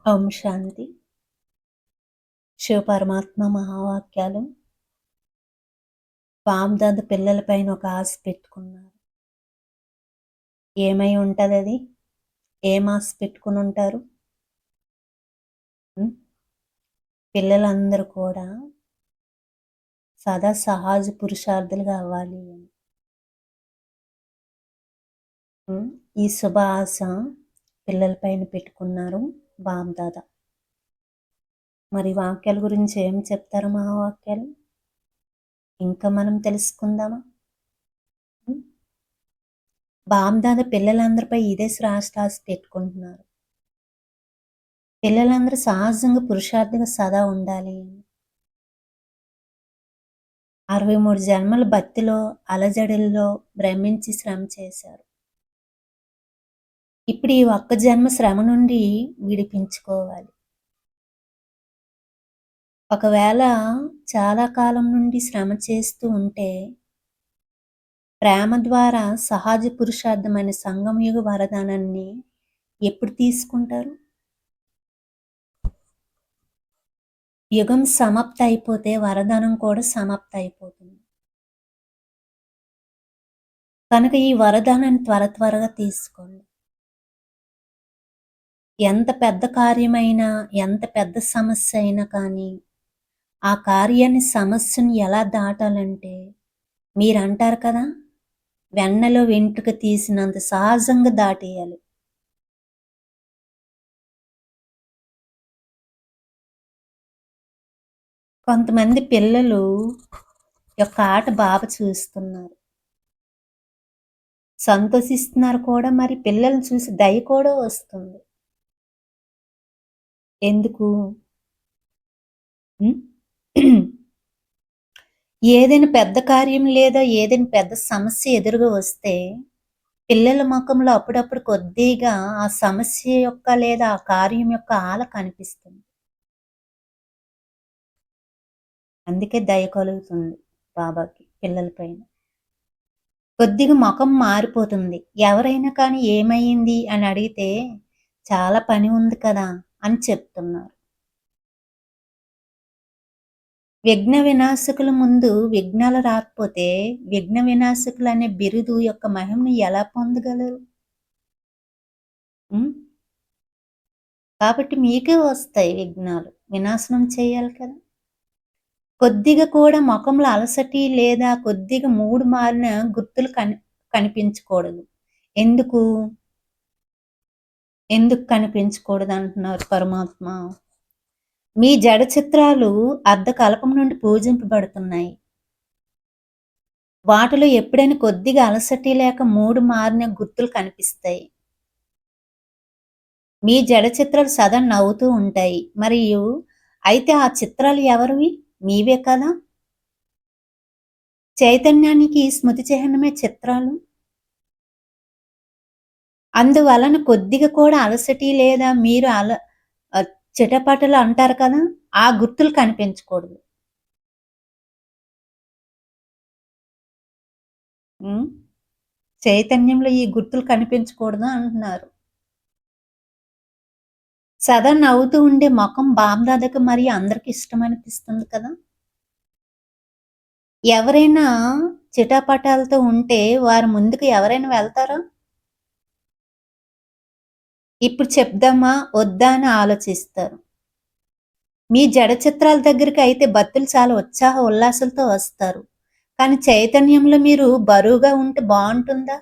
ఓం శాంతి. శివపరమాత్మ మహావాక్యాలు. బామ్దాద పిల్లల పైన ఒక ఆశ పెట్టుకున్నారు. ఏమై ఉంటదది? ఏం ఆశ పెట్టుకుని ఉంటారు? పిల్లలందరూ కూడా సదా సహజ పురుషార్థులుగా అవ్వాలి అని. ఈ శుభ ఆశ పిల్లల పైన పెట్టుకున్నారు బామ్దాద. మరి వాక్యాల గురించి ఏం చెప్తారు మహావాక్యాలు? ఇంకా మనం తెలుసుకుందామా? బామ్దాద పిల్లలందరిపై ఇదే శ్రాష్టాశ పెట్టుకుంటున్నారు. పిల్లలందరూ సహజంగా పురుషార్థిగా సదా ఉండాలి. 63 జన్మల భక్తిలో అలజడుల్లో భ్రమించి శ్రమ చేశారు. ఇప్పుడు ఈ ఒక్క జన్మ శ్రమ నుండి విడిపించుకోవాలి. ఒకవేళ చాలా కాలం నుండి శ్రమ చేస్తూ ఉంటే ప్రేమ ద్వారా సహజ పురుషార్థమైన సంగమయుగ వరదానాన్ని ఎప్పుడు తీసుకుంటారు? యుగం సమాప్తి అయిపోతే వరదానం కూడా సమాప్తి అయిపోతుంది. కనుక ఈ వరదానాన్ని త్వరగా తీసుకోండి. ఎంత పెద్ద కార్యమైనా, ఎంత పెద్ద సమస్య అయినా కానీ ఆ కార్యాన్ని, సమస్యను ఎలా దాటాలంటే మీరంటారు కదా, వెన్నలో వెంట్రుక తీసినంత సహజంగా దాటేయాలి. కొంతమంది పిల్లలు యొక్క ఆట బాగా చూస్తున్నారు, సంతోషిస్తున్నారు కూడా. మరి పిల్లల్ని చూసి దయ కూడా వస్తుంది. ఎందుకు? ఏదైనా పెద్ద కార్యం లేదా ఏదైనా పెద్ద సమస్య ఎదురుగా వస్తే పిల్లల ముఖంలో అప్పుడప్పుడు కొద్దిగా ఆ సమస్య యొక్క లేదా ఆ కార్యం యొక్క ఆల కనిపిస్తుంది. అందుకే దయ కలుగుతుంది బాబాకి పిల్లల పైన. కొద్దిగా ముఖం మారిపోతుంది. ఎవరైనా కానీ ఏమైంది అని అడిగితే చాలా పని ఉంది కదా అని చెప్తున్నారు. విఘ్న వినాశకుల ముందు విఘ్నాలు రాకపోతే విఘ్న వినాశకులు అనే బిరుదు యొక్క మహిమను ఎలా పొందగలరు? కాబట్టి మీకే వస్తాయి విఘ్నాలు. వినాశనం చేయాలి కదా. కొద్దిగా కూడా ముఖంలో అలసటి లేదా కొద్దిగా మూడు మారిన గుర్తులు కనిపించకూడదు. ఎందుకు కనిపించకూడదు అంటున్నారు పరమాత్మ? మీ జడ చిత్రాలు అర్ధకల్పం నుండి పూజింపబడుతున్నాయి. వాటిలో ఎప్పుడైనా కొద్దిగా అలసటి లేక మూడు మారిన గుర్తులు కనిపిస్తాయి. మీ జడ చిత్రాలు సదా నవ్వుతూ ఉంటాయి. మరియు అయితే ఆ చిత్రాలు ఎవరివి? మీవే కదా. చైతన్యానికి స్మృతి చిహ్నమే చిత్రాలు. అందువలన కొద్దిగా కూడా అలసటి లేదా మీరు చిటపటలు అంటారు కదా, ఆ గుర్తులు కనిపించకూడదు. చైతన్యంలో ఈ గుర్తులు కనిపించకూడదు అంటున్నారు. సదా నవ్వుతూ ఉండే ముఖం బామ్దాదకి మరి అందరికి ఇష్టం అనిపిస్తుంది కదా. ఎవరైనా చిటాపటాలతో ఉంటే వారి ముందుకు ఎవరైనా వెళ్తారా? ఇప్పుడు చెప్దామా వద్దా అని ఆలోచిస్తారు. మీ జడ చిత్రాల దగ్గరికి అయితే భక్తులు చాలా ఉత్సాహ ఉల్లాసాలతో వస్తారు. కానీ చైతన్యంలో మీరు బరువుగా ఉంటే బాగుంటుందా?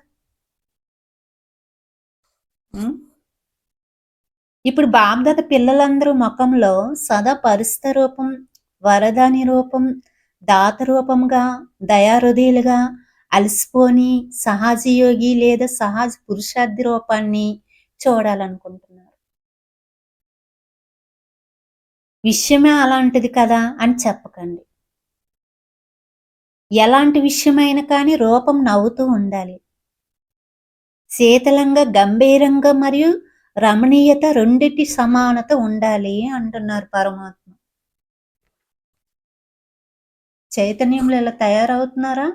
ఇప్పుడు బామ్దాద పిల్లలందరూ ముఖంలో సదా పరిస్థిత రూపం, వరదాని రూపం, దాత రూపంగా, దయాహృదయులుగా, అలసిపోని సహజయోగి లేదా సహజ పురుషార్థి రూపాన్ని చూడాలనుకుంటున్నారు. విషయమే అలాంటిది కదా అని చెప్పకండి. ఎలాంటి విషయమైనా కానీ రూపం నవ్వుతూ ఉండాలి. శీతలంగా, గంభీరంగా మరియు రమణీయత రెండిటి సమానత ఉండాలి అంటున్నారు పరమాత్మ. చైతన్యంలో ఇలా తయారవుతున్నారా?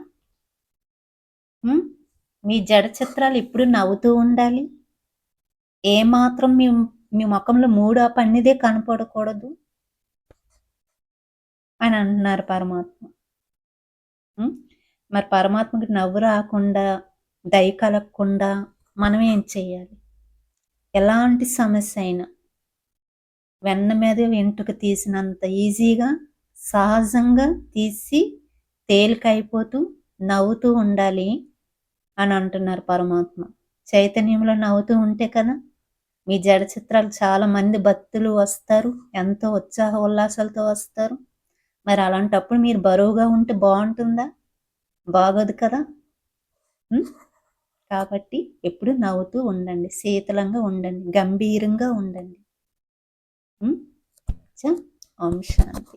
మీ జడ చిత్రాలు ఇప్పుడు నవ్వుతూ ఉండాలి. ఏమాత్రం మీ మీ మొఖంలో మూడో పన్నిదే కనపడకూడదు అని అంటున్నారు పరమాత్మ. హ్మ్. మరి పరమాత్మకి నవ్వు రాకుండా, దయ కలగకుండా మనం ఏం చేయాలి? ఎలాంటి సమస్య అయినా వెన్న మీద వెంట్రుక తీసినంత ఈజీగా, సహజంగా తీసి తేలికైపోతూ, నవ్వుతూ ఉండాలి అని అంటున్నారు పరమాత్మ. చైతన్యంలో నవ్వుతూ ఉంటే కదా! మీ జడ చిత్రాలు చాలా మంది భక్తులు వస్తారు. ఎంతో ఉత్సాహ ఉల్లాసాలతో వస్తారు. మరి అలాంటప్పుడు మీరు బరువుగా ఉంటే బావుంటుందా? బాగోదు కదా! హ్మ్. కాబట్టి ఎప్పుడు నవ్వుతూ ఉండండి. శీతలంగా ఉండండి. గంభీరంగా ఉండండి. హ్మ్. చ ఓం శాంతి.